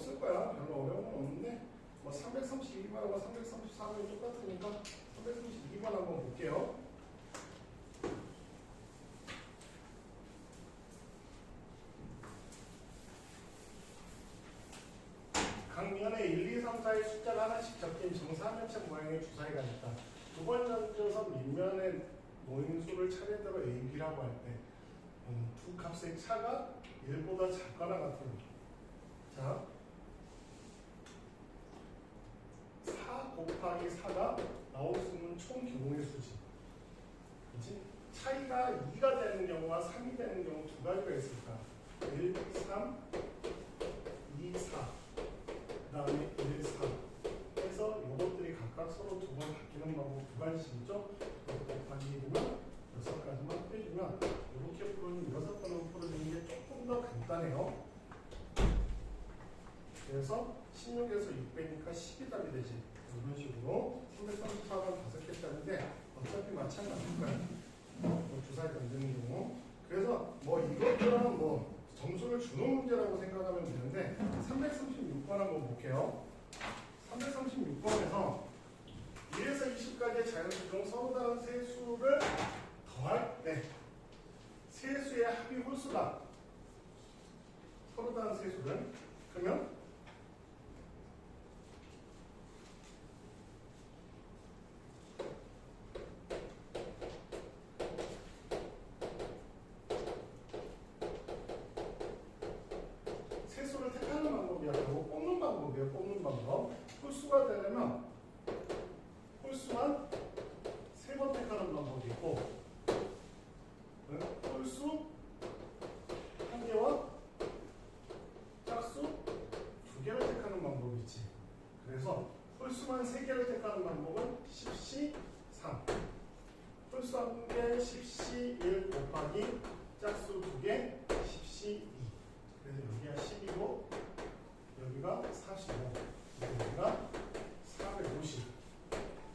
없을 거야. 별로 어려운 건 없는데 뭐 332번하고 334번이 똑같으니까 332번 한번 볼게요. 강면에 1, 2, 3, 4의 숫자가 하나씩 적힌 정사면체 모양의 주사위가 있다. 두 번 던져서 밑면에 모인 수를 차례대로 A, B라고 할 때 두 값의 차가 1보다 작거나 같은 자 4 곱하기 4가 나올 수 있는 총 경우의 수지. 그치? 차이가 2가 되는 경우와 3이 되는 경우 두 가지가 있을까? 1, 3, 2, 4 그 다음에 1, 3 해서 이것들이 각각 서로 두 번 바뀌는 방법 두 가지죠. 곱하기 1이면 6가지만 빼주면 이렇게 풀어주면 6번으로 풀어주는 게 조금 더 간단해요. 그래서 16에서 6 빼니까 10이 답이 되지. 이런 식으로 334번 5개짜리인데 어차피 마찬가지일 거야. 주사위 던지는 경우. 그래서 뭐 이것들은 뭐 점수를 주는 문제라고 생각하면 되는데 336번 한번 볼게요. 336번에서 1에서 20까지의 자연수 중 서로 다른 세 수를 더할 때 세 수의 합이 홀수다. 서로 다른 세 수를. 그러면 세수를 택하는 방법이 아니고 뽑는 방법이에요. 뽑는 방법. 홀수가 되려면 홀수만 3번 택하는 방법이 있고 홀수 1개와 짝수 2개를 택하는 방법이 있지. 그래서 홀수만 3개를 택하는 방법은 10C 3 홀수 1개 10C 1 곱하기 짝수 2개 10C 2 그래서 여기가 10이고 여기가 45 여기가 450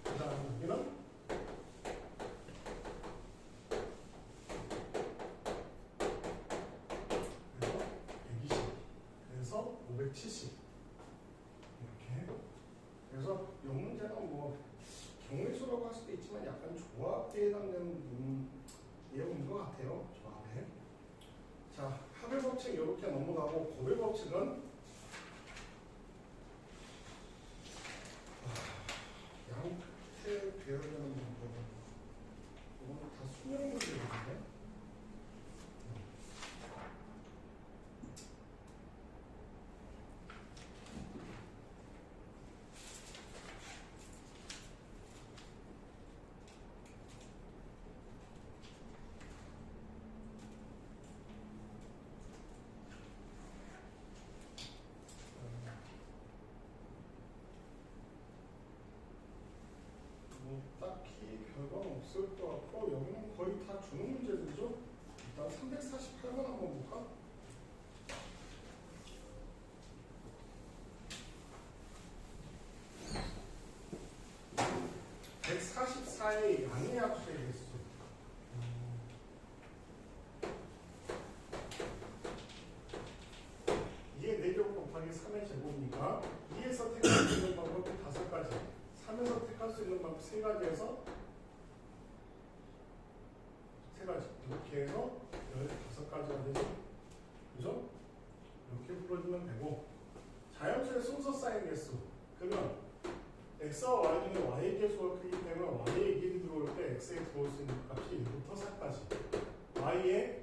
그 다음 여기는 그래서 120 그래서 570 이렇게. 그래서 이 문제는 뭐 경우의 수라고 할 수도 있지만 약간 조합에 해당되는 내용인 것 같아요. 조합에. 자, 합의 법칙 이렇게 넘어가고 곱의 법칙은 양 끝에 배열되는 방법은 이거는 다 수능 문제인데 딱히 별건 없을 것 같고 여기는 거의 다 주는 문제들이죠. 일단 348번 한번 볼까? (144의) 양의 합수의 개수. 이게 4제곱 곱하기 3의 제곱이니까 2에서 택할 수 있는 방법이 5가지 3에서 택할 수 있는 방법 3가지에서 3가지 이렇게 해서 15가지가 되죠. 그죠? 이렇게 풀어주면 되고 자연수의 순서 쌓인 개수 그러면 x와 y 중에 y의 개수가 크기 때문에 y의 길이 들어올 때 x에 들어올 수 있는 값이 1부터 4까지 y에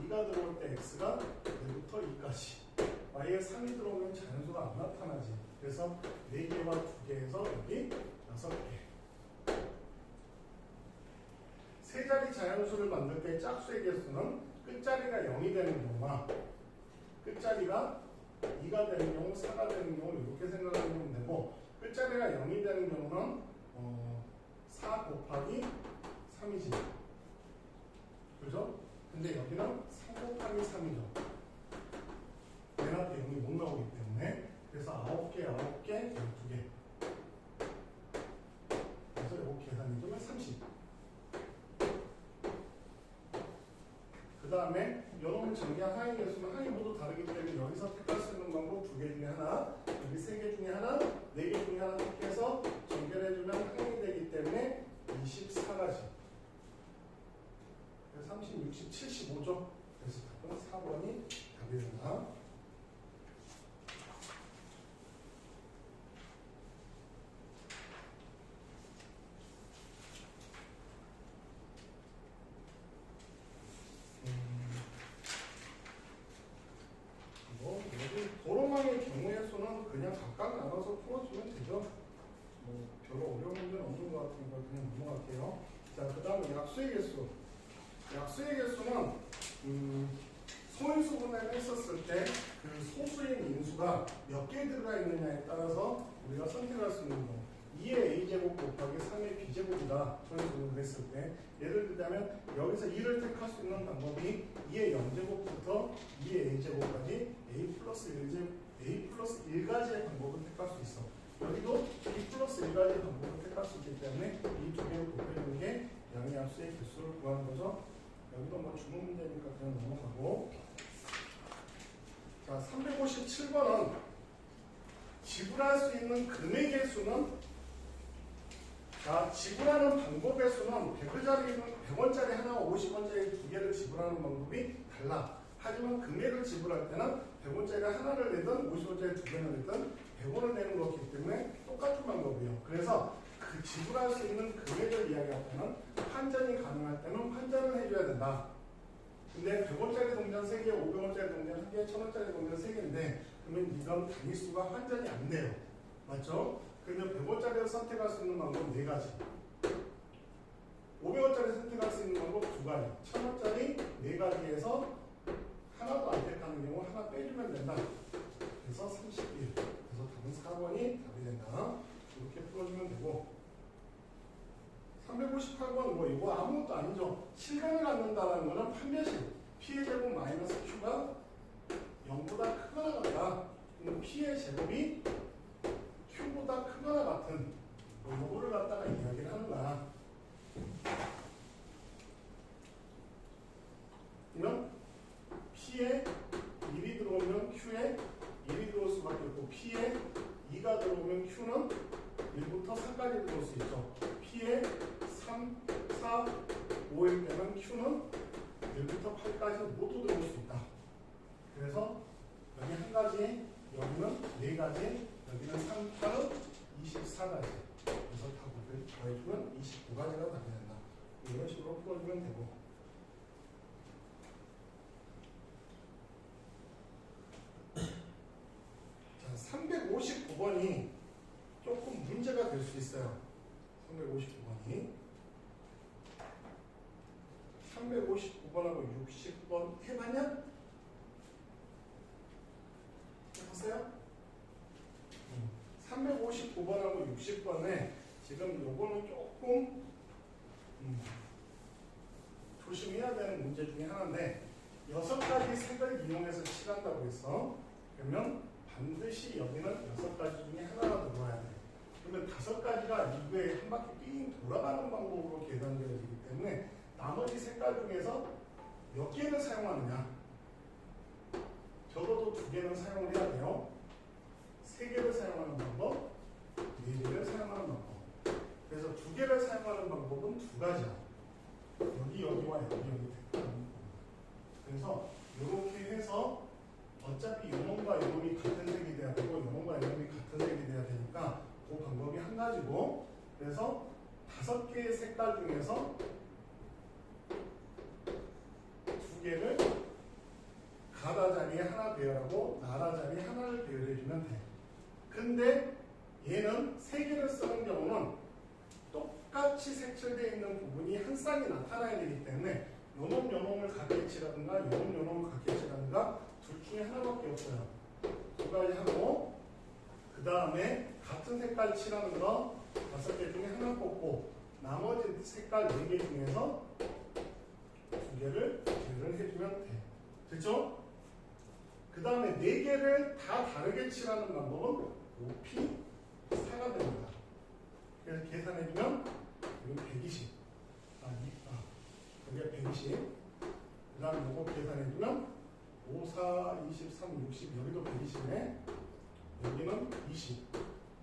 2가 들어올 때 x가 1부터 2까지 y에 3이 들어오면 자연수가 안 나타나지. 그래서 4개와 2개에서 여기 6개. 세 자리 자연수를 만들 때 짝수의 개수는 끝자리가 0이 되는 경우와 끝자리가 2가 되는 경우, 4가 되는 경우 이렇게 생각하면 되고 끝자리가 0이 되는 경우는 4 곱하기 3이지. 그죠? 근데 여기는 3 곱하기 3이죠. 맨 앞에 0이 못 나오기 때문에 그래서 9개, 9개, 12개 그래서 이거 계산해주면 30 그 다음에 여러분 전개한 하의 개수는 하의 모두 다르기 때문에 여기서 택할 수 있는 방법 2개 중에 하나 그냥 각각 나눠서 풀어주면 되죠. 뭐 별로 어려운 문제는 없는 것 같으니까 그냥 넘어갈게요. 자, 그 다음에 약수의 개수. 약수의 개수는 소인수 분해를 했었을 때 그 소수인 인수가 몇 개 들어가 있느냐에 따라서 우리가 선택할 수 있는 거. 2의 a제곱 곱하기 3의 b제곱이다. 소인수 분해를 했을 때. 예를 들자면 여기서 2를 택할 수 있는 방법이 2의 0제곱부터 2의 a제곱까지 a 플러스 1가지의 방법을 택할 수 있어. 여기도 b 플러스 1가지의 방법을 택할 수 있기 때문에 이 두 개를 곱해주는 게 양의합수의 개수를 구하는 거죠. 여기도 뭐 주문 문제니까 그냥 넘어가고. 자, 357번은 지불할 수 있는 금액의 수는, 자, 지불하는 방법의 수는 100원짜리 하나, 50원짜리 두 개를 지불하는 방법이 달라. 하지만 금액을 지불할 때는 100원짜리 하나를 내든 50원짜리 두 개를 내든 100원을 내는 거기 때문에 똑같은 방법이에요. 그래서 그 지불할 수 있는 금액을 이야기할 때는 환전이 가능할 때는 환전을 해줘야 된다. 근데 100원짜리 동전 3개, 500원짜리 동전 1개, 1000원짜리 동전 3개인데 그러면 이건 단위수가 환전이 안 돼요. 맞죠? 그러면 100원짜리를 선택할 수 있는 방법 4가지. 500원짜리 선택할 수 있는 방법 2가지. 1000원짜리 4가지에서 하나도 안 택하는 경우 하나 빼주면 된다. 그래서 31. 그래서 답은 4번이 답이 된다. 이렇게 풀어주면 되고. 358번 뭐 이거 아무것도 아니죠. 실감을 갖는다는 거는 판별식 p의 제곱 마이너스 q가 0보다 크거나 같다. 그럼 p의 제곱이 q보다 크거나 같은 요거를 갖다가 이야기를 하는 거야. 그러면 p에 1이 들어오면 q에 1이 들어올 수밖에 없고 p에 2가 들어오면 q는 1부터 4까지 들어올 수 있죠. p에 3, 4, 5일 때는 q는 1부터 8까지 모두 들어올 수 있다. 그래서 여기 한 가지, 여기는 4가지, 여기는 3, 8은 24가지. 그래서 답을 더해주면 29가지가 답이 된다. 이런 식으로 풀어주면 되고. 자, 359번이 조금 문제가 될 수 있어요. 359번이. 359번하고 60번 해봤냐? 해봤어요? 359번하고 60번에 지금 요거는 조금 조심해야 되는 문제 중에 하나인데 6가지 색을 이용해서 칠한다고 했어. 그러면 반드시 여기는 6가지 중에 하나가 들어와야 돼. 그러면 5가지가 이거에 한 바퀴 삥 돌아가는 방법으로 계산되어지기 때문에 나머지 색깔 중에서 몇 개를 사용하느냐. 적어도 2개는 사용을 해야 돼요. 3개를 사용하는 방법, 4개를 사용하는 방법. 그래서 2개를 사용하는 방법은 2가지야. 여기와 여기 그래서 이렇게 해서 어차피 요놈과 요놈이 같은 색이 돼야 되고 요놈과 요놈이 같은 색이 돼야 되니까 그 방법이 한 가지고, 그래서 5개의 색깔 중에서 2개를 가다 자리에 하나 배열하고 나라 자리에 하나를 배열해주면 돼. 근데 얘는 3개를 쓰는 경우는 똑같이 색칠되어 있는 부분이 한 쌍이 나타나야 되기 때문에 요놈을 같게 칠하든가 요놈을 같게 칠하든가 둘 중에 하나밖에 없어요. 2가지 하고 그 다음에 같은 색깔 칠하는 거 5개 중에 하나 뽑고 나머지 색깔 4개 중에서 2개를 배열을 해주면 돼. 됐죠? 그 다음에 4개를 다 다르게 칠하는 방법은 5P4가 됩니다. 그래서 계산해주면 이건 120. 여기가 120. 그 다음에 이거 계산해주면 5, 4, 23, 60. 여기도 120이네. 여기는 20.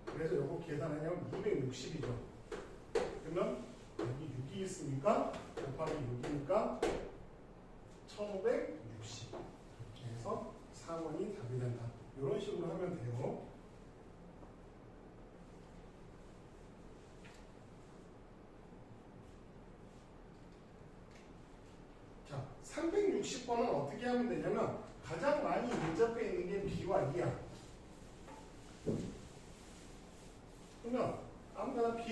그래서 이거 계산하면 260이죠. 그러면 여기 6이 있으니까 곱하기 6이니까 1560. 이렇게 해서 4번이 답이 된다. 이런 식으로 하면 돼요. 자, 360번은 어떻게 하면 되냐면 가장 많이 밀접해 있는 게 B와 E야.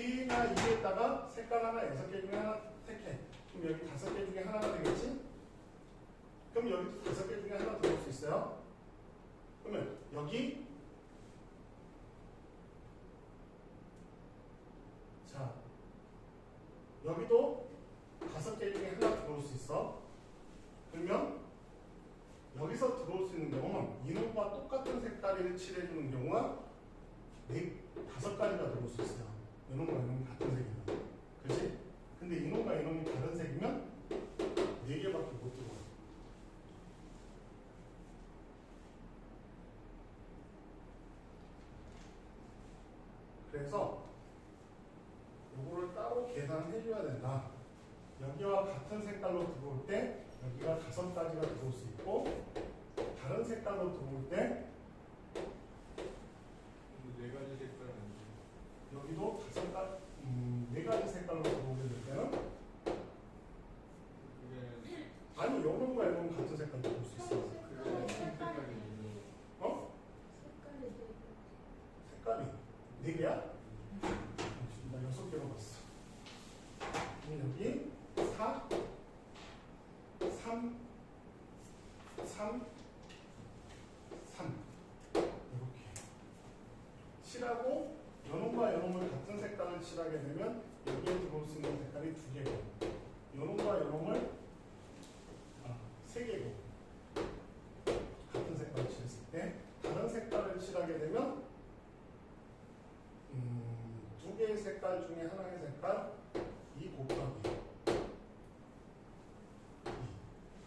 B나 E에다가 색깔 하나 6개 중에 하나 택해. 그럼 여기 5개 중에 하나가 되겠지? 그럼 여기도 5개 중에 하나 들어올 수 있어요? 그러면 여기 자 여기도 5개 중에 하나 들어올 수 있어. 그러면 여기서 들어올 수 있는 경우는 이놈과 똑같은 색깔을 칠해주는 경우가 5가지가 들어올 수 있어요. 이놈과 이놈이 같은 색이면. 그렇지? 근데 이놈과 이놈이 다른 색이면 4개밖에 못 들어와요. 그래서 이거를 따로 계산해 줘야 된다. 여기와 같은 색깔로 들어올 때 여기가 5가지가 들어올 수 있고 다른 색깔로 들어올 때 4가지 색깔은 여기도 4가지 색깔로 들어오게 될 때는 그게 아니 요놈과 요놈 같은 색깔 들어올 수 있어. 색깔이 어? 색깔이 4개야? 나 6개로 봤어. 그럼 여기 4 3 이렇게 칠하고 요놈과 요놈을 같은 색깔을 칠하게 되면 여기에 들어올 수 있는 색깔이 2개고 요놈과 요놈을 3개고 같은 색깔을 칠했을 때 다른 색깔을 칠하게 되면 2개의 색깔 중에 하나의 색깔 2 곱하기 2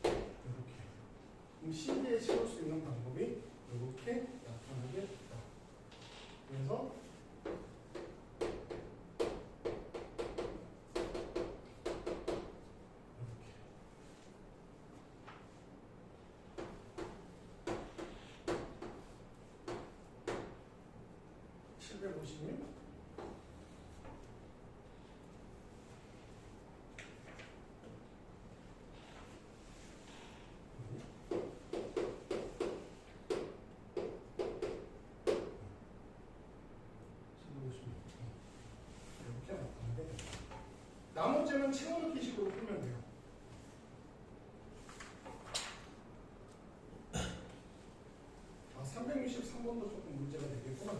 이렇게 그럼 신기에 칠할 수 있는 방법이 이렇게 나타나게 있다. 그래서 이렇게 756 이렇게 나타나게 됩니다. 나머지는 채워넣기 식으로 풀면 돼요. 아, 363번도 조금 문제가 되겠구나.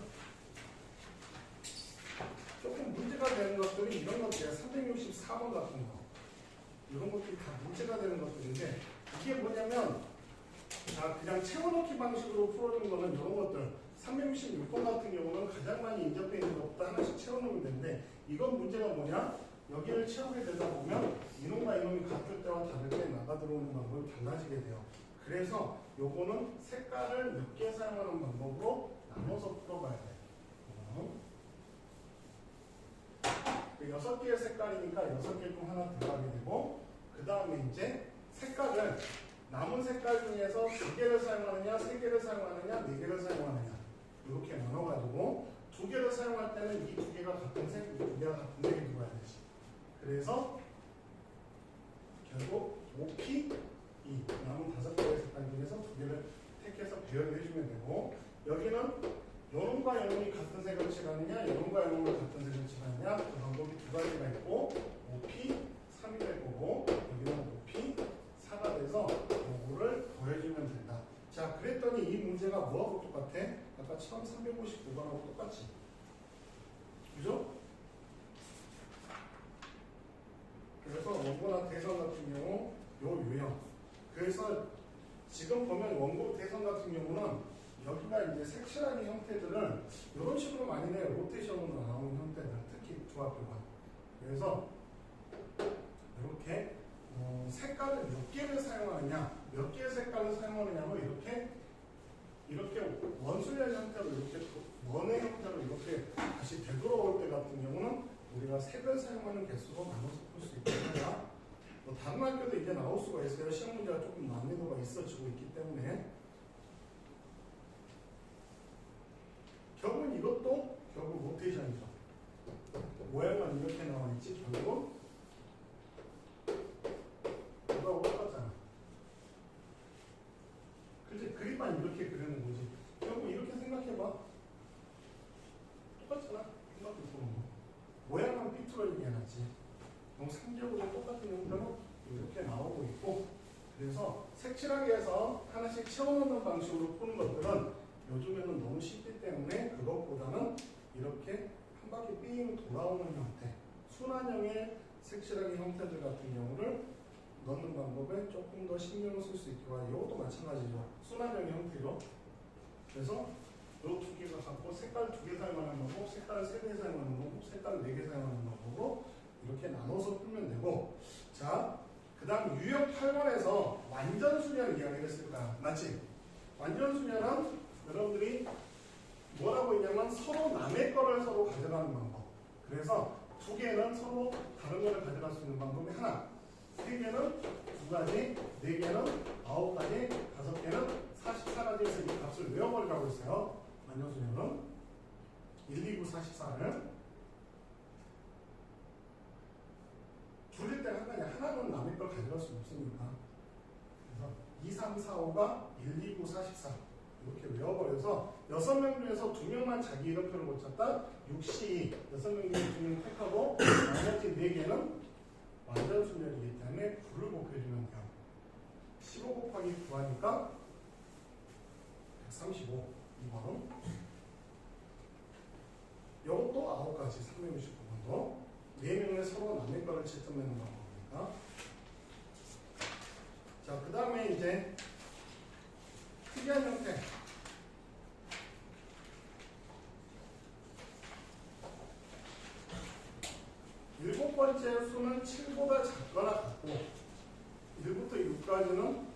조금 문제가 되는 것들이 이런 것들이야. 364번 같은 거. 이런 것들이 다 문제가 되는 것들인데 이게 뭐냐면 그냥 채워넣기 방식으로 풀어주는 거는 이런 것들 366번 같은 경우는 가장 많이 인접해 있는 것부터 하나씩 채워넣으면 되는데 이건 문제가 뭐냐? 여기를 채우게 되다 보면 이놈과 이놈이 같을 때와 다를 때 나가 들어오는 방법이 달라지게 돼요. 그래서 요거는 색깔을 몇 개 사용하는 방법으로 나눠서 풀어봐야 돼요. 6개의 색깔이니까 6개 중 하나 들어가게 되고 그 다음에 이제 색깔을 남은 색깔 중에서 2개를 사용하느냐 3개를 사용하느냐 4개를 사용하느냐 이렇게 나눠가지고 2개를 사용할 때는 이 2개가 같은 색, 이 2개가 같은 색이 들어가야 되지. 그래서 결국 5P 2 남은 5개의 색깔 중에서 2개를 택해서 배열을 해주면 되고 여기는 요놈과 요놈이 같은 색을 칠하느냐 요놈과 요놈을 같은 색을 칠하느냐 그 방법이 2가지가 있고 5P 3이 될 거고 여기는 5P 4가 돼서 요거를 더해주면 된다. 자 그랬더니 이 문제가 뭐하고 똑같아? 아까 처음 359번하고 똑같지. 그죠? 그래서 원고나 대선 같은 경우 요 유형. 그래서 지금 보면 원고 대선 같은 경우는 여기가 이제 색칠하기 형태들을 이런 식으로 많이 내요. 로테이션으로 나오는 형태들, 특히 중학교가. 그래서 이렇게 색깔을 몇 개를 사용하느냐, 몇 개의 색깔을 사용하느냐고 이렇게 원술련 형태로 이렇게 원의 형태로 이렇게 다시 되돌아올 때 같은 경우는 우리가 색을 사용하는 개수로 나눠서 풀 수 있습니다. 다른 학교도 이제 나올 수가 있어요. 시험 문제가 조금 난이도가 있어지고 있기 때문에. 결국은 이것도 결국 로테이션이죠. 모양만 이렇게 나와 있지 결국은 이거하고 똑같잖아. 그치? 그림만 이렇게 그리는 거지. 결국 이렇게 생각해봐. 똑같잖아. 생각해보면 모양만 그래서 색칠하게 해서 하나씩 채워넣는 방식으로 푸는 것들은 요즘에는 너무 쉽기 때문에 그것보다는 이렇게 한 바퀴 삥 돌아오는 형태, 순환형의 색칠하기 형태들 같은 경우를 넣는 방법에 조금 더 신경을 쓸 수 있고, 이것도 마찬가지죠. 순환형의 형태로. 그래서 이 두 개가 갖고 색깔 2개 사용하는 거고, 색깔 3개 사용하는 거고, 색깔 4개 사용하는 거고, 이렇게 나눠서 풀면 되고. 자, 그 다음 유형 8번에서 완전수열 이야기를 했을 거야. 맞지? 완전수열은 여러분들이 뭐라고 했냐면 서로 남의 거를 서로 가져가는 방법. 그래서 2개는 서로 다른 거를 가져갈 수 있는 방법이 하나, 3개는 2가지, 4개는 9가지, 5개는 44가지에서 이 값을 외워버리라고 했어요. 완전수열은 1, 2, 9, 44를 줄일 때는 하나는 남의 걸 가져갈 수 없으니까. 그래서 2, 3, 4, 5가 1, 2, 9, 44 이렇게 외워버려서 6명 중에서 2명만 자기 이름표를 못 찾다 6시 6명 중에 2명 택하고 나머지 4개는 완전수열이기 때문에 9를 곱해주면 돼요. 15 곱하기 9 하니까 135 2번. 이것도 9가지 369번도 4명의 서로 남의 거를 채점하는 방법이니까. 자, 그 다음에 이제 특이한 형태. 일곱 번째 수는 7보다 작거나 같고 1부터 6까지는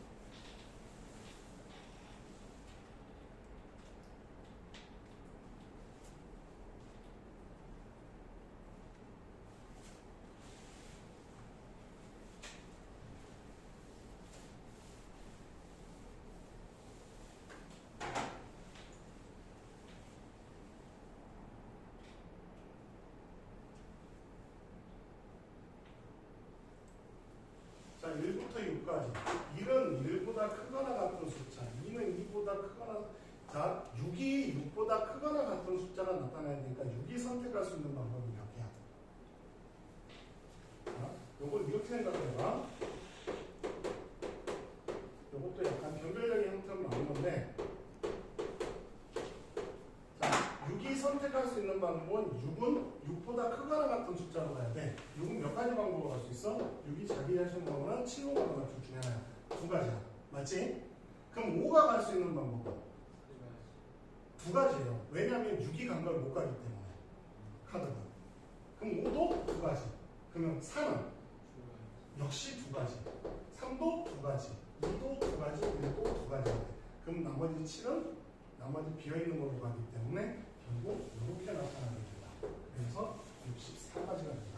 자, 1부터 6까지. 1은 1보다 크거나 같은 숫자, 2는 2보다 크거나, 자, 6이 6보다 크거나 같은 숫자가 나타나야 되니까 6이 선택할 수 있는 방법이 몇 개야? 자, 요걸 이렇게 생각해봐. 요것도 약간 변별적인 형태로 나오는데, 자, 6이 선택할 수 있는 방법은 6은 6보다 크거나 같은 숫자로 가야 돼. 6은 몇 가지 방법으로 갈 수 있어? 6이 자기 자신 거거나 7로 가거나 둘 중에 하나야. 2가지야. 맞지? 그럼 5가 갈 수 있는 방법은? 2가지예요. 왜냐하면 6이 간 걸 못 가기 때문에. 카드가. 그럼 5도 2가지. 그러면 4는? 역시 2가지. 3도 2가지. 2도 2가지. 1도 2가지. 그럼 나머지 7은 나머지 비어있는 걸로 가기 때문에 결국 이렇게 나타나게 된다. 그래서 64가지가 된다.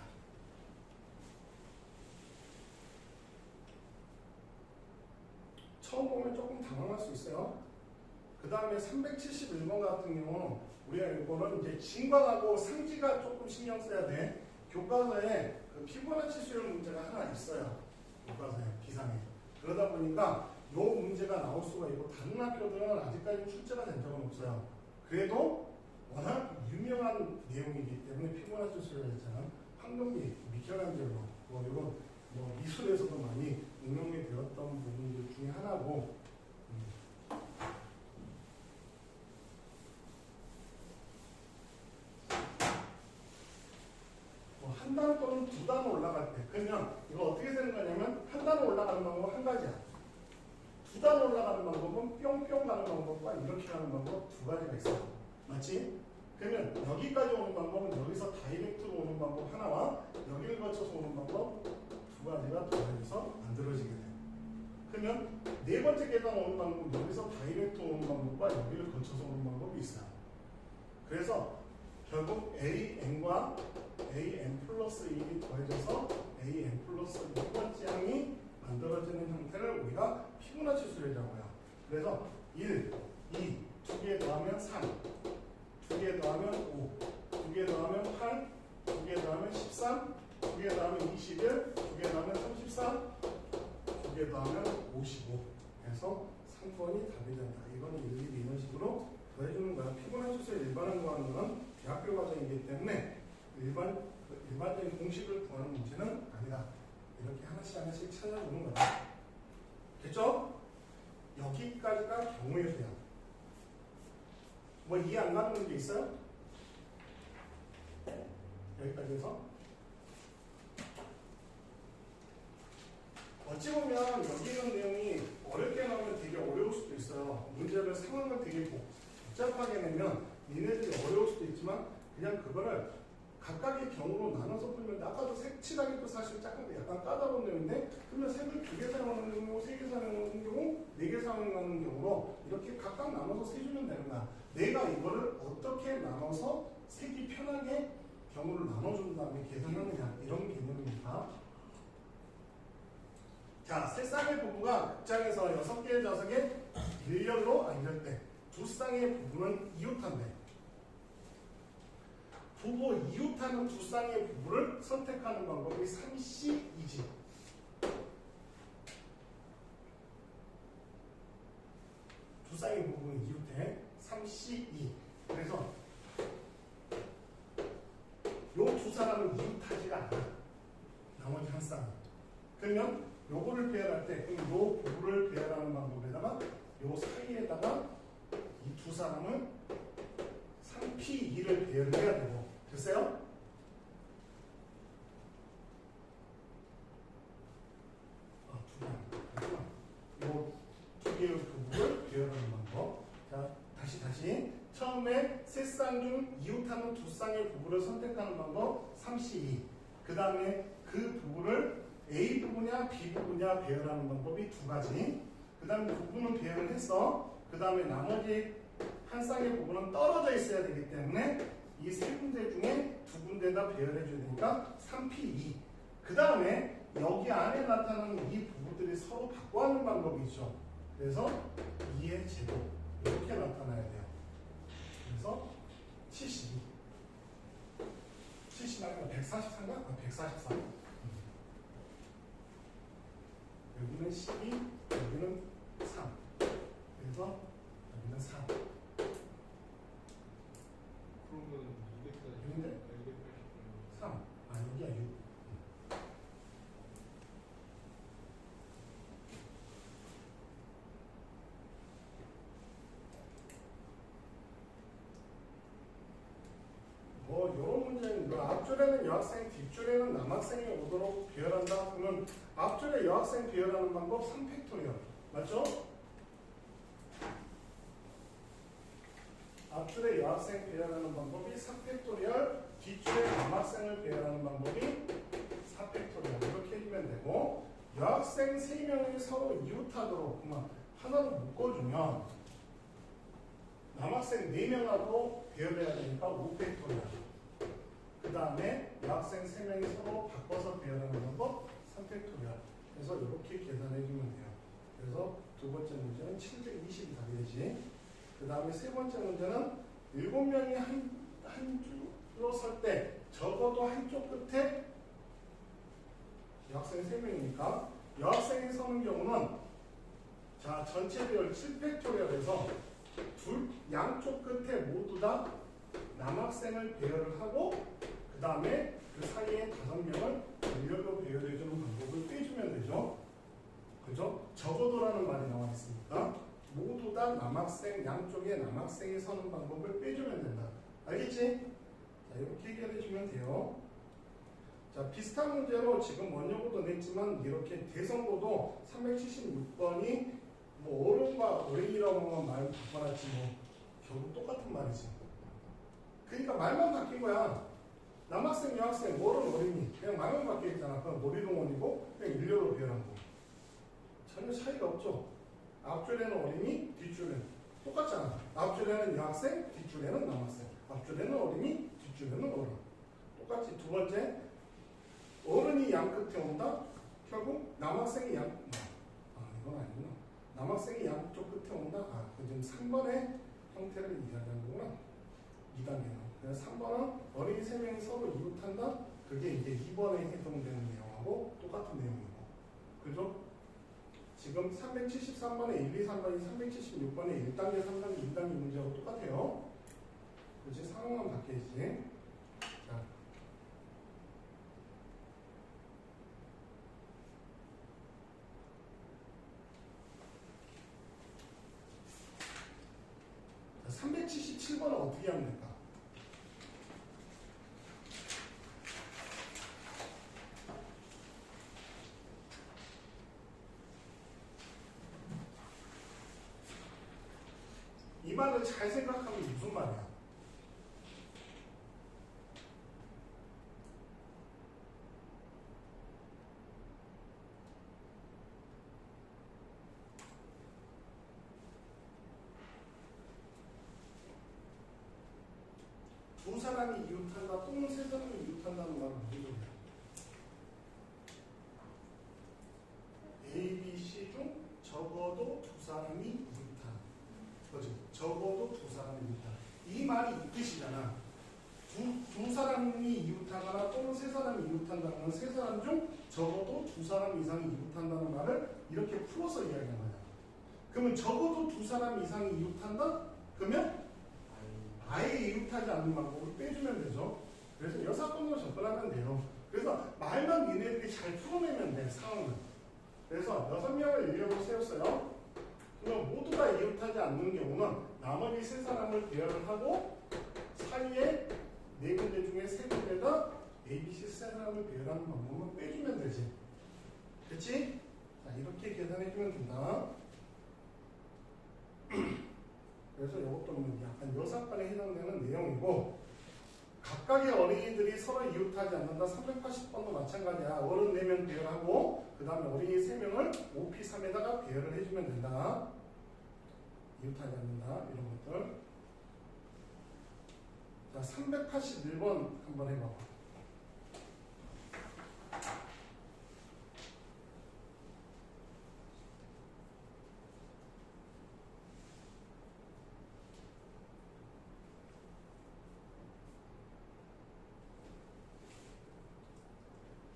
처음 보면 조금 당황할 수 있어요. 그 다음에 371번 같은 경우는 우리가 이거는 이제 진광하고 상지가 조금 신경 써야 돼. 교과서에 그 피보나치 수열 문제가 하나 있어요. 교과서에 비상에. 그러다 보니까 이 문제가 나올 수가 있고 다른 학교들은 아직까지 출제가 된 적은 없어요. 그래도 워낙 유명한 내용이기 때문에 피보나치 수열에서는 황금비, 미켈란젤로 뭐 이런 뭐 미술에서도 많이 응용이 되었던 부분들 중에 하나고, 한 단 또는 2단 올라갈 때, 그러면 이거 어떻게 되는 거냐면 한 단 올라가는 방법은 한 가지야. 2단 올라가는 방법은 뿅뿅 가는 방법과 이렇게 가는 방법 2가지가 있어. 맞지? 그러면 여기까지 오는 방법은 여기서 다이렉트로 오는 방법 하나와 여기를 거쳐서 오는 방법 2가지가 더해져서 만들어지게 돼. 그러면 네 번째 계단 오는 방법, 여기서 다이렉트 오는 방법과 여기를 거쳐서 오는 방법이 있어요. 그래서 결국 AN과 AN 플러스 1이 더해져서 AN 플러스 2번째 항이 만들어지는 형태를 우리가 피보나치 수열이라고 해요. 그래서 1, 2, 2개 더하면 3, 2개 더하면 5, 2개 더하면 8, 2개 더하면 13, 2개 더하면 21, 2개 더하면 33, 2개 더하면 55. 해서 3번이 답이 된다. 이거는 일일이 이런 식으로 더해주는 거야. 피보나치 수열 일반을 구하는 건 대학교 과정이기 때문에 일반적인 공식을 구하는 문제는 아니다. 이렇게 하나씩 하나씩 찾아주는 거다. 됐죠? 여기까지가 경우의 수야. 뭐 이해 안 가는 문제 있어요? 여기까지 해서 어찌 보면 여기 있는 내용이 어렵게 나오면 되게 어려울 수도 있어요. 문제를 상황을 되게 복잡하게 내면 니네들이 어려울 수도 있지만 그냥 그거를 각각의 경우로 나눠서 풀면 아까도 색칠하기도 사실 약간 까다로운 내용인데 그러면 색을 2개 사용하는 경우, 3개 사용하는 경우, 4개 사용하는 경우로 이렇게 각각 나눠서 세주면 되는 거야. 내가 이거를 어떻게 나눠서 색이 편하게 경우를 나눠준 다음에 계산하느냐 이런 개념입니다. 자, 세 쌍의 부부가 극장에서 6개의 좌석에 일렬로 앉을때 두 쌍의 부부는 이웃한대. 부부 이웃하는 두 쌍의 부부를 선택하는 방법이 3C2지. 두 쌍의 부부는 이웃해. 3C2. 그래서 요 두 사람은 이웃하지가 않아. 나머지 한 쌍. 그러면 요거를 배열할 때, 그럼 요 부부를 배열하는 방법에다가 요 사이에다가 이 두 사람을 3P2를 배열해야 되고. 됐어요? 요 두 개의 부부를 배열하는 방법. 자, 다시. 처음에 세 쌍 중 이웃하는 두 쌍의 부부를 선택하는 방법 3C2. 그 다음에 그 부부를 A 부부냐 B 부부냐 배열하는 방법이 두 가지. 그 다음에 부부는 배열을 했어. 그 다음에 나머지 한 쌍의 부부는 떨어져 있어야 되기 때문에 이 세 군데 중에 두 군데다 배열해 줘야 되니까 3P2. 그 다음에 여기 안에 나타나는 이 부부들이 서로 바꿔하는 방법이 있죠. 그래서 2의 제곱 이렇게 나타나야 돼요. 그래서 72. 70 아니면 143인가? 144. 여기는 12, 여기는 3. 그래서 여기는 4. 그러면 6인데? 280. 3. 여기가 6. 이런 문제는 앞줄에는 여학생, 뒷줄에는 남학생이 오도록 배열한다. 그러면 앞줄에 여학생 배열하는 방법 3팩토리얼. 맞죠? 앞줄에 여학생 배열하는 방법이 3팩토리얼, 뒷줄에 남학생을 배열하는 방법이 4팩토리얼. 이렇게 해주면 되고, 여학생 3명이 서로 이웃하도록 그러면 하나로 묶어주면 남학생 4명하고 배열해야 되니까 5팩토리얼. 그 다음에 여학생 3명이 서로 바꿔서 배열하는 방법 3팩토리얼. 그래서 이렇게 계산해 주면 돼요. 그래서 두 번째 문제는 720이 답이 되지. 그 다음에 세 번째 문제는 7명이 한 줄로 설 때 적어도 한쪽 끝에 여학생 3명이니까 여학생이 서는 경우는 자 전체 배열 7팩토리얼에서 양쪽 끝에 모두 다 남학생을 배열을 하고 그 다음에 그 사이에 5명을 일렬로 배열해주는 방법을 빼주면 되죠. 그죠? 적어도라는 말이 나와 있으니까 모두 다 남학생, 양쪽에 남학생이 서는 방법을 빼주면 된다. 알겠지? 자, 이렇게 해결해주면 돼요. 자, 비슷한 문제로 지금 원효고도 냈지만 이렇게 대성고도 376번이 뭐 어른과 어린이라고만 말 바꿔놨지 뭐 결국 똑같은 말이지. 그러니까 말만 바뀐 거야. 남학생, 여학생, 어른, 어린이 그냥 말만 바뀌어 있잖아. 그럼 놀이동원이고 그냥 일렬로 배열한 거. 전혀 차이가 없죠. 앞줄에는 어린이, 뒷줄에는 똑같잖아. 앞줄에는 여학생, 뒷줄에는 남학생. 앞줄에는 어린이, 뒷줄에는 어른. 똑같이. 두 번째, 어른이 양 끝에 온다. 결국 남학생이 이건 아니구나. 남학생이 양쪽 끝에 온다. 지금 3번의 형태를 이야기하는 거구나. 2단계는. 그래서 3번은 어린이 3명이 서로 이웃한다. 그게 이제 2번에 해당되는 내용하고 똑같은 내용이고. 그죠? 지금 373번에 1, 2, 3번이 376번에 1단계, 3단계, 2단계 문제하고 똑같아요. 그렇지? 상황만 바뀌지. 자. 어떻게 하면 될까? 이 말을 잘 생각하면 무슨 말이야? 두 사람이 이웃한다 또는 세 사람이 이웃한다는 말은 무슨 소리야? A, B, C 중 적어도 두 사람이 이웃한. 그렇지? 적어도 두 사람이 이웃한. 이 말이 이 뜻이잖아. 두 사람이 이웃하거나 또는 세 사람이 이웃한다는 건 세 사람 중 적어도 두 사람 이상이 이웃한다는 말을 이렇게 풀어서 이야기하는 거야. 그러면 적어도 두 사람 이상이 이웃한다? 그러면 아예 이웃하지 않는 방법을 빼주면 되죠. 그래서 여사건으로 접근하면 돼요. 그래서 말만 니네들이 잘 풀어내면 돼, 상황을. 그래서 6명을 인력으로 세웠어요. 그럼 모두 다 이웃하지 않는 경우는 나머지 세 사람을 배열을 하고 사이에 네 군데 중에 세 군데다 ABC 세 사람을 배열하는 방법만 빼주면 되지. 그치? 자, 이렇게 계산해주면 된다. 그래서 이것도 뭐 약간 여사건에 해당되는 내용이고, 각각의 어린이들이 서로 이웃하지 않는다. 380번도 마찬가지야. 어른 4명 배열하고 그 다음에 어린이 3명을 OP3에다가 배열을 해주면 된다. 이웃하지 않는다. 이런 것들. 자, 381번 한번 해봐봐.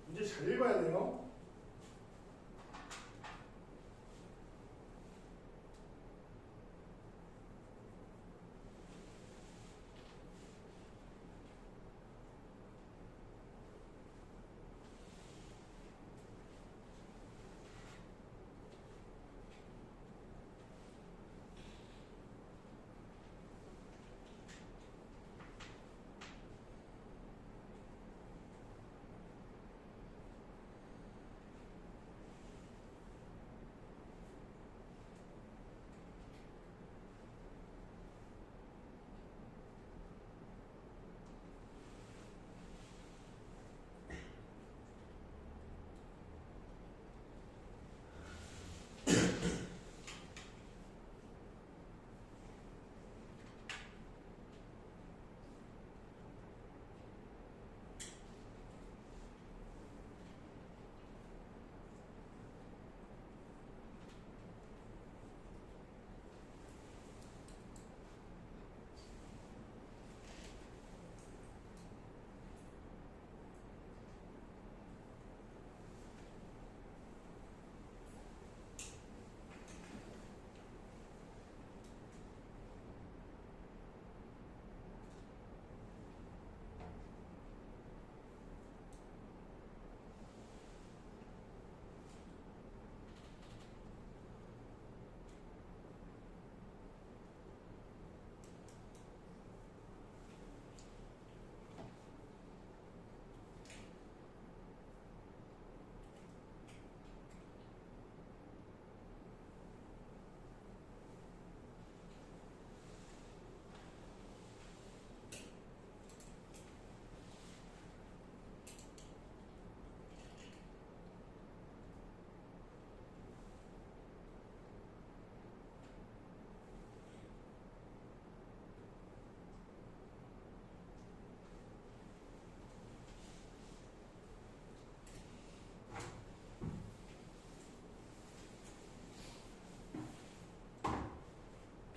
문제 잘 읽어야 돼요.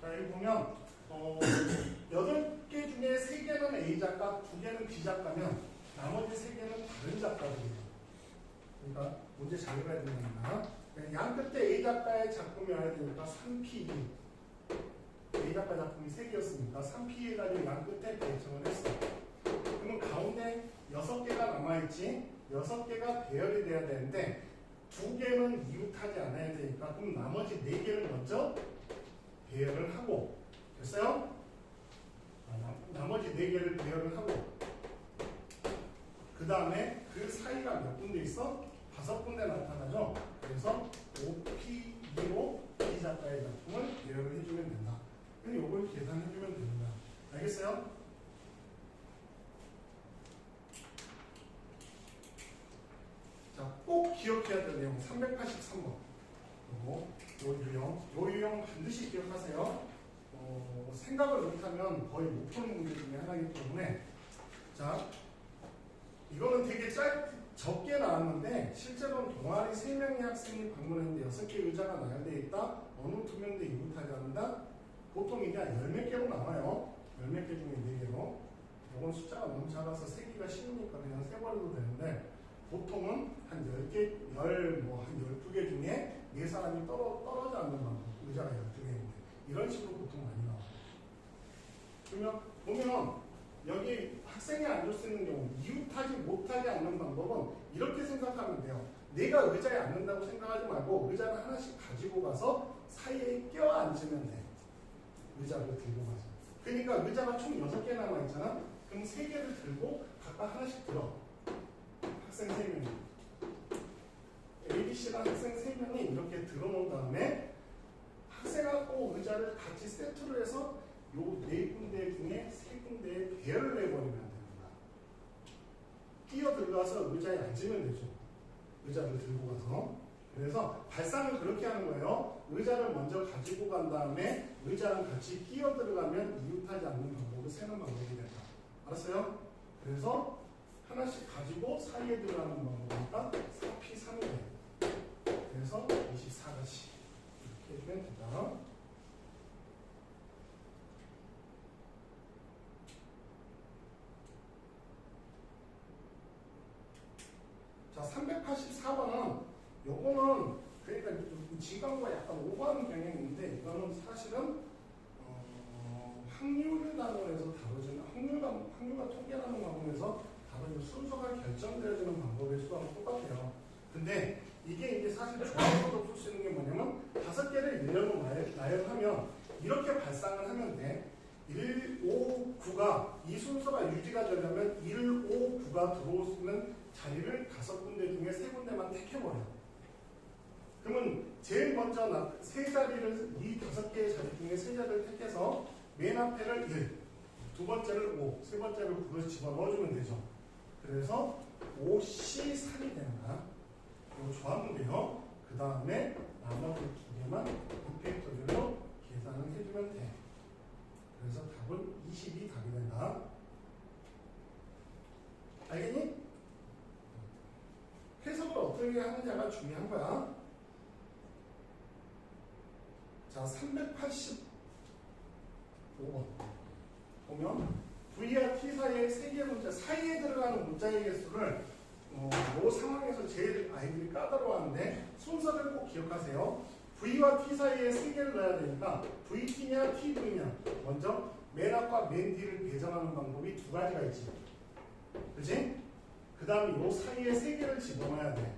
자, 여기 보면 8개 중에 3개는 A 작가, 2개는 B 작가면 나머지 3개는 다른 작가들이에요. 그러니까 문제 잘 읽어야 됩니다. 양 끝에 A 작가의 작품이어야 되니까 3P. A 작가 작품이 3개였으니까 3P 해가지고 양 끝에 배정을 했어. 그러면 가운데 6개가 남아있지. 6개가 배열이 돼야 되는데 2개는 이웃하지 않아야 되니까 그럼 나머지 4개를 먼저 배열을 하고. 됐어요? 나머지 4개를 배열을 하고 그 다음에 그 사이가 몇 군데 있어? 5군데 나타나죠. 그래서 OP2로 이 작가의 작품을 배열을 해주면 된다. 그럼 이걸 계산해주면 됩니다. 알겠어요? 자, 꼭 기억해야 될 내용 383번. 요 유형 반드시 기억하세요. 생각을 못하면 거의 못 푸는 문제 중에 하나이기 때문에 자, 이거는 되게 적게 나왔는데 실제로는 동아리 3명의 학생이 방문했는데 6개 의자가 나열되어 있다. 어느 2명도 이웃하지 않는다. 보통 이게 10몇 개로 나와요. 10몇 개 중에 4개로. 이건 숫자가 너무 작아서 세기가 쉬우니까 그냥 세버려도 되는데 보통은 한 10개, 한 12개 중에 4사람이 떨어져 앉는 방법. 의자가 12개인데. 이런 식으로 보통 많이 나와요. 그러면 보면 여기 학생이 앉을 수 있는 경우 이웃하지 못하게 앉는 방법은 이렇게 생각하면 돼요. 내가 의자에 앉는다고 생각하지 말고 의자를 하나씩 가지고 가서 사이에 껴 앉으면 돼. 의자를 들고 가서. 그러니까 의자가 총 6개 남아있잖아. 그럼 3개를 들고 각각 하나씩 들어. 학생 3명이. ABC랑 학생 3명이 이렇게 들어놓은 다음에 학생하고 의자를 같이 세트로 해서 요 4군데 중에 3군데에 배열을 해버리면 됩니다. 끼어 들어가서 의자에 앉으면 되죠. 의자를 들고 가서. 그래서 발상을 그렇게 하는 거예요. 의자를 먼저 가지고 간 다음에 의자랑 같이 끼어 들어가면 이웃하지 않는 방법을 세는 방법이 된다. 알았어요? 그래서 하나씩 가지고 사이에 들어가는 방법이니까 4P3이 돼요. 그래서 24가지 이렇게 해주면 된다. 자, 384번은 요거는 그러니까 지금과 약간 오버하는 경향이 있는데 이거는 사실은 확률을 단원해서 다뤄지는 확률과 통계라는 방법에서 다뤄지는 순서가 결정되어지는 방법의 수하고 똑같아요. 근데 이게 이제 사실 조합으로 풀 수 있는 게 뭐냐면 5개를 일렬로 나열하면 이렇게 발상을 하면 돼. 1, 5, 9가 이 순서가 유지가 되려면 1, 5, 9가 들어오는 자리를 5군데 중에 3군데만 택해버려. 그러면 제일 먼저 세 자리를 이 5개의 자리 중에 3자리를 택해서 맨 앞에를 1, 두 번째를 5, 세 번째를 9를 집어넣어주면 되죠. 그래서 5C3이 되는 거야. 이거 조합문데요. 그 다음에 나머지 2개만 이펙터별로 계산을 해주면 돼. 그래서 답은 20이 답이 된다. 알겠니? 해석을 어떻게 하느냐가 중요한 거야. 자, 385번 보면 V와 T 사이의 3개의 문자 사이에 들어가는 문자의 개수를 이 상황에서 제일 아이들이 까다로워하는데 순서를 꼭 기억하세요. V와 T 사이에 3개를 넣어야 되니까 VT냐 TV냐 먼저 맨 앞과 맨 뒤를 배정하는 방법이 2가지가 있지. 그치? 그 다음에 이 사이에 3개를 집어넣어야 돼.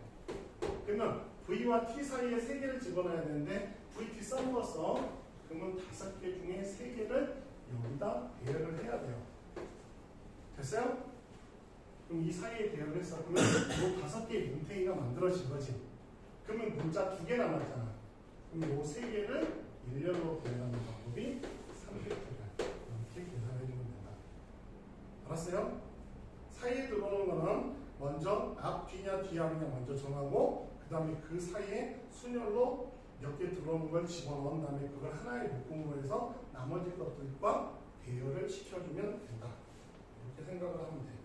그러면 V와 T 사이에 3개를 집어넣어야 되는데 VT 썸버서 그러면 5개 중에 3개를 여기다 배열을 해야 돼요. 됐어요? 그럼 이 사이에 배열을 했어. 그러면 이 5개의 뭉탱이가 만들어진 거지. 그러면 문자 2개 남았잖아. 그럼 이 3개를 일렬로 배열하는 방법이 3팩토리얼. 이렇게 계산해주면 된다. 알았어요? 사이에 들어오는 거는 먼저 앞, 뒤냐, 뒤앞이냐 먼저 정하고 그 다음에 그 사이에 순열로 몇 개 들어오는 걸 집어넣은 다음에 그걸 하나의 묶음으로 해서 나머지 것들과 배열을 시켜주면 된다. 이렇게 생각을 하면 돼.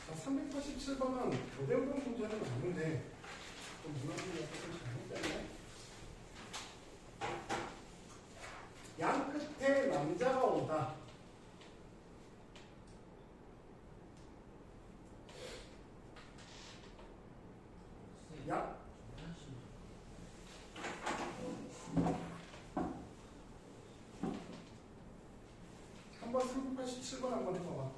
자, 387번은 교대우동 문제는 맞는데 좀 문학이 약간 잘못됐네. 양 끝에 남자가 오다. 야. 한번 387번 한번 해봐봐.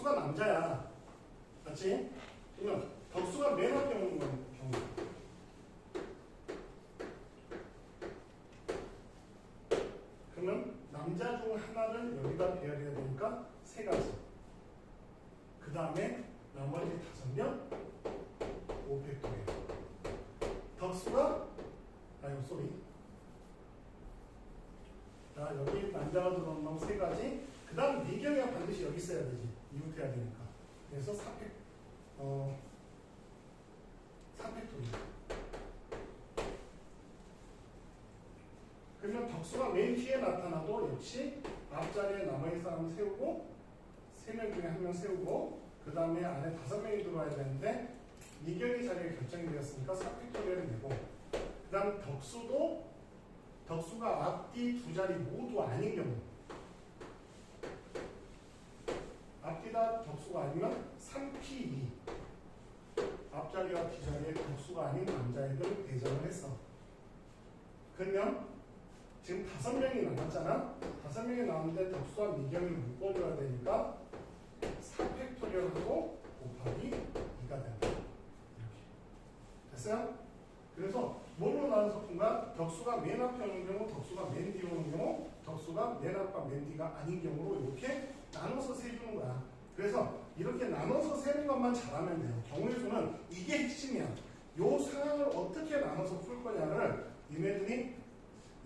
덕수가 남자야. 맞지? 그러면 덕수가 맨 앞에 오는 경우. 그러면 남자 중 하나를 여기다 배열해야 되니까 세 가지. 그 다음에 나머지 5명 5팩토리얼. 덕수가 쏘리. 자, 여기 남자가 들어온 놈 세 가지. 그 다음 미경이가 반드시 여기 있어야 되지. 이웃해야 되니까. 그래서 4팩토리얼. 그러면 덕수가 맨 뒤에 나타나도 역시 앞자리에 남아있는 사람을 세우고 3명 중에 1명 세우고 그 다음에 안에 5명이 들어와야 되는데 미경이 자리가 결정이 되었으니까 4팩토리얼을 내고 그 다음 덕수가 앞뒤 두 자리 모두 아닌 경우 앞뒤다 덕수가 아니면 3P2 앞자리와 뒤자리에 덕수가 아닌 남자애들 배정을 했어. 그러면 지금 5명이 남았잖아. 5명이 남았는데 덕수와 미경을 묶어줘야 되니까 4팩토리얼하고 곱하기 2가 된다. 이렇게. 됐어요? 그래서 뭘로 나눠서 푼가? 덕수가 맨 앞에 오는 경우, 덕수가 맨 뒤에 오는 경우, 덕수가 맨 앞과 맨 뒤가 아닌 경우로 이렇게 나눠서 세주는 거야. 그래서 이렇게 나눠서 세는 것만 잘하면 돼요. 경우의 수는 이게 핵심이야. 요 상황을 어떻게 나눠서 풀 거냐를 니네들이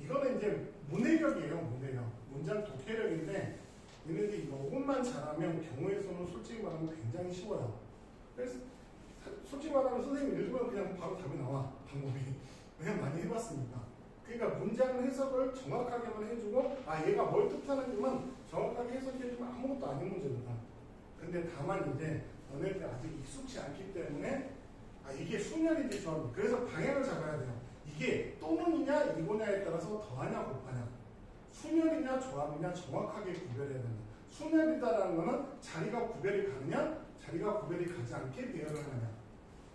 이거는 이제 문해력이에요. 문해력. 문장 독해력인데 니네들이 이것만 잘하면 경우의 수는 솔직히 말하면 굉장히 쉬워요. 그래서 솔직히 말하면 선생님 읽으면 그냥 바로 답이 나와. 방법이. 그냥 많이 해봤으니까. 그러니까 문장 해석을 정확하게만 해주고 얘가 뭘 뜻하는지만 정확하게 해석해주면 아무것도 아닌 문제거든. 근데 다만 이제 너네들 아직 익숙치 않기 때문에 이게 수년인지 조합이 그래서 방향을 잡아야 돼요. 이게 또는이냐 이거냐에 따라서 더하냐 곱하냐 수년이냐 조합이냐 정확하게 구별해야 된다. 수년이다라는 거는 자리가 구별이 가느냐 자리가 구별이 가지 않게 배열을 하느냐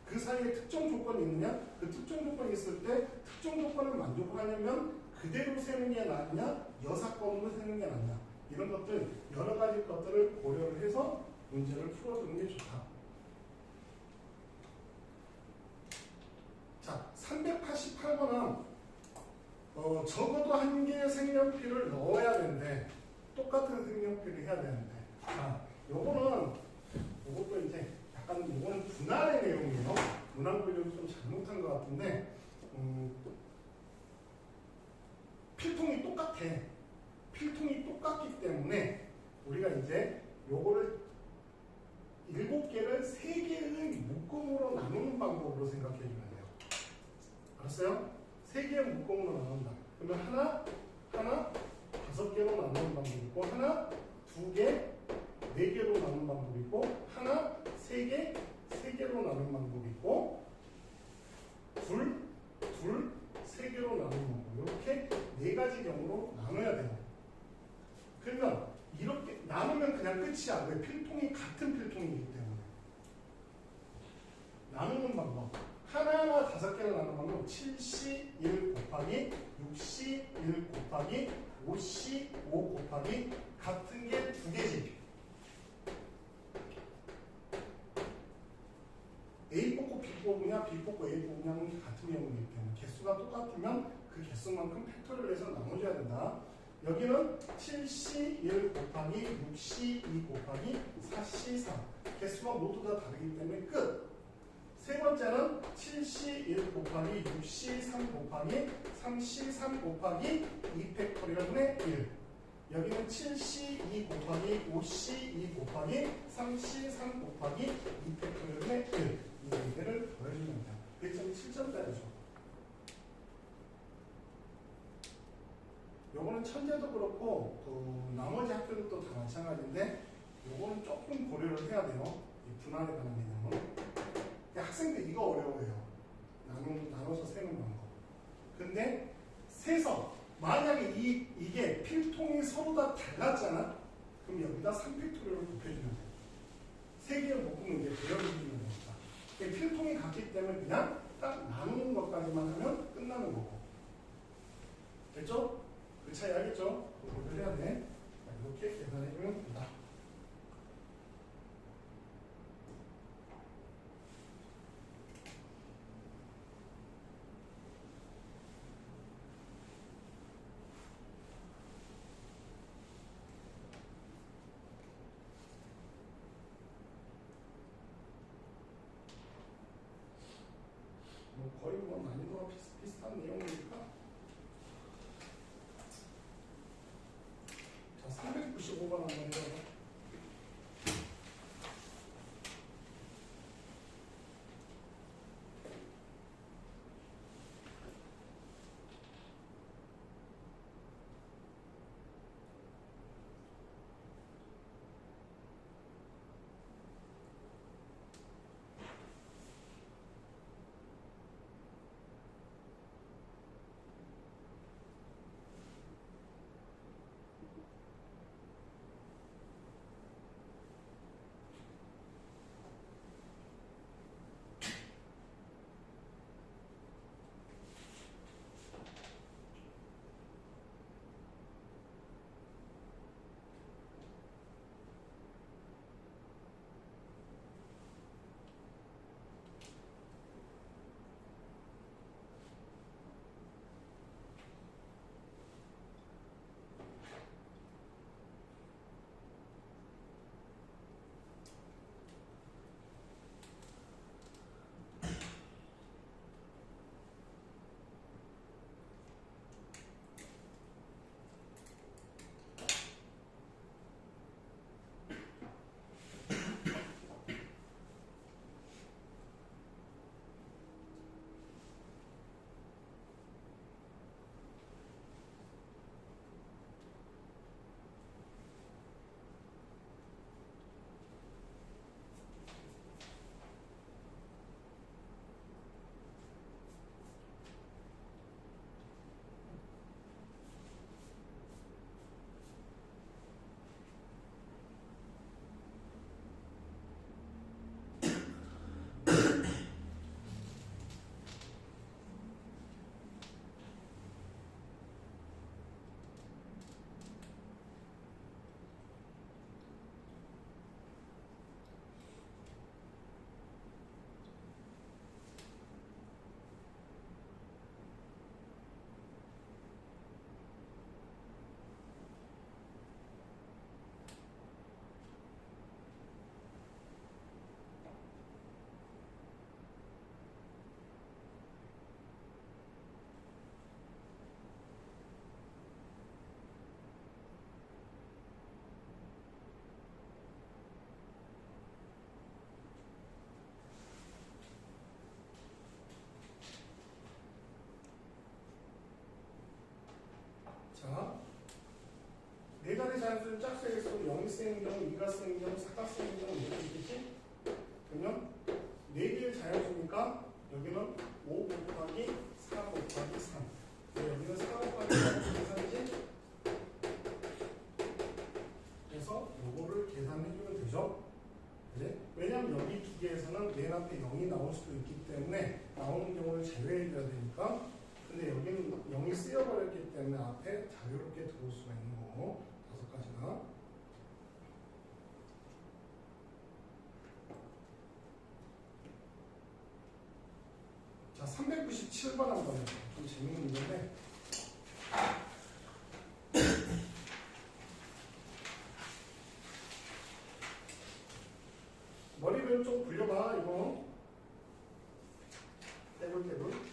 그 사이에 특정 조건이 있느냐 그 특정 조건이 있을 때 특정 조건을 만족하려면 그대로 세는 게 낫냐 여사건으로 세는 게 낫냐 이런 것들 여러 가지 것들을 고려를 해서 문제를 풀어주는 게 좋다. 자, 388번은 적어도 한 개의 색연필을 넣어야 되는데 똑같은 색연필을 해야 되는데 자, 요것도 이제 약간 요거는 분할의 내용이에요. 문항 분류를 좀 잘못한 것 같은데 필통이 똑같아. 필통이 똑같기 때문에 우리가 이제 요거를 7개를 3개의 묶음으로 나누는 방법으로 생각해 주면 돼요. 알았어요? 3개의 묶음으로 나눈다. 그러면 하나, 5개로 나누는 방법이 있고, 하나, 2개, 4개로 나누는 방법이 있고, 하나, 3개, 3개로 나누는 방법이 있고, 둘, 3개로 나누는 방법. 이렇게 4가지 경우로 나눠야 돼요. 그러면 이렇게 나누면 그냥 끝이야. 왜? 필통이 같은 필통이기 때문에. 나누는 방법. 하나하나 5개를 나누는 방법. 7C1 곱하기 6C1 곱하기 5C5 곱하기 같은 게 2개지. A 뽑고 B 뽑으냐 B 뽑고 A 뽑으냐는 같은 경우이기 때문에 개수가 똑같으면 그 개수만큼 팩토리를 해서 나눠줘야 된다. 여기는 7C1 곱하기 6C2 곱하기 4C3 개수가 모두 다 다르기 때문에 끝. 세 번째는 7C1 곱하기 6C3 곱하기 3C3 곱하기 2팩토리얼분의 1 여기는 7C2 곱하기 5C2 곱하기 3C3 곱하기 2팩토리얼분의 1 이 문제를 더해주면 됩니다. 1.7점짜리죠. 요거는 천재도 그렇고 나머지 학교들도 다 마찬가지인데 요거는 조금 고려를 해야 돼요. 이 분할에 관한 개념은. 학생들 이거 어려워해요. 나눠서 세는 방법. 근데 세서 만약에 이게 필통이 서로 다 달랐잖아? 그럼 여기다 3팩토리얼을 곱해주면 돼. 3개를 묶으면 이제 배열을 해주는 거니까. 필통이 같기 때문에 그냥 딱 나누는 것까지만 하면 끝나는 거고. 됐죠? 그 차이 알겠죠? 그걸 해야 돼. 이렇게 계산해주면 된다. 거의 뭐 난이도가 비슷한 내용이니까. 자, 395번 한번 해봐봐. 자, 네 가지 자연수를 짝수에서 영이 쓰이는 경우, 2가 쓰이는 경우, 4가 쓰이는 경우 이렇게 있겠지? 그러면 네 개의 자연수니까 여기는 5 곱하기 4 곱하기 3. 여기는 4 곱하기 3 계산이지? 그래서 요거를 계산해주면 되죠? 그래? 왜냐면 여기 두 개에서는 맨 앞에 0이 나올 수도 있기 때문에 나오는 경우를 제외해줘야 되니까. 근데 여기는 0이 쓰여버렸기 때문에 앞에 자유롭게 들어올 수가 있는 거고, 5가지가. 자, 397번 한번 해봐. 좀 재밌는 문제인데. 머리를 좀 굴려봐, 이거. 떼굴떼굴.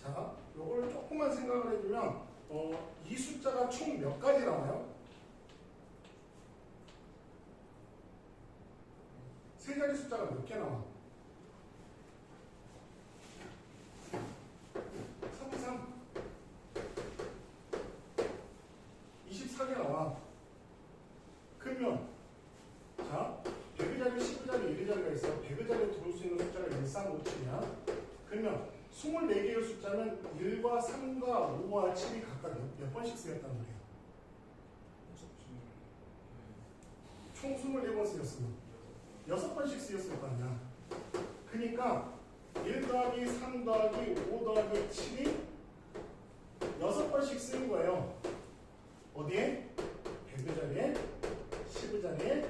자, 요거를 조금만 생각을 해주면 이 숫자가 총 몇 가지 나와요? 세 자리 숫자가 몇 개 나와? 33 24개 나와. 그러면 자, 100의 자리, 10의 자리, 1의 자리가 있어. 100의 자리에 들어올 수 있는 숫자가 1, 3, 5, 7이야. 그러면 24개의 숫자는 1과 3과 5와 7이 각각 몇 번씩 쓰였단 말이에요. 총 24번 쓰였으면 6번씩 쓰였을 거 아니야. 그러니까 1 더하기 3 더하기 5 더하기 7이 6번씩 쓰인 거예요. 어디에? 100의 자리에, 10의 자리에,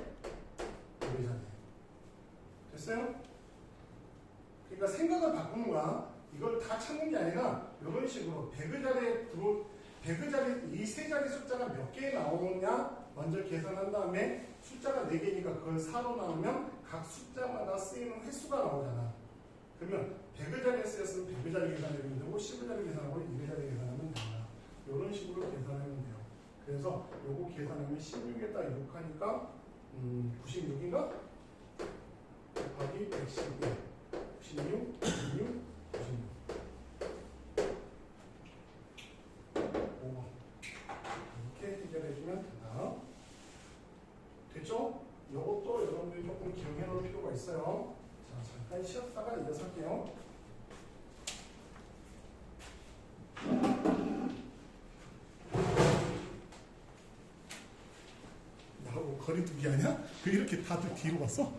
100의 자리에. 됐어요? 그러니까 생각을 바꾸는 거야. 이걸 다 찾는 게 아니라 이런 식으로 100의 자리에 100의 자리, 이 세 자리 숫자가 몇 개 나오느냐 먼저 계산한 다음에 숫자가 4개니까 그걸 4로 나누면 각 숫자마다 쓰이는 횟수가 나오잖아. 그러면 100의 자리에 쓰였으면 100의 자리 계산하면 되고 10의 자리 계산하고 1의 자리 계산하면 된다. 이런 식으로 계산하면 돼요. 그래서 요거 계산하면 16에다 6 하니까 96인가? 곱하기 112 96, 96, 96 5번 이렇게 해결해주면 된다. 됐죠? 이것도 여러분들이 조금 기억해 놓을 필요가 있어요. 자, 잠깐 쉬었다가 이어서 할게요. 나하고 거리두기 하냐? 왜 이렇게 다들 뒤로 갔어?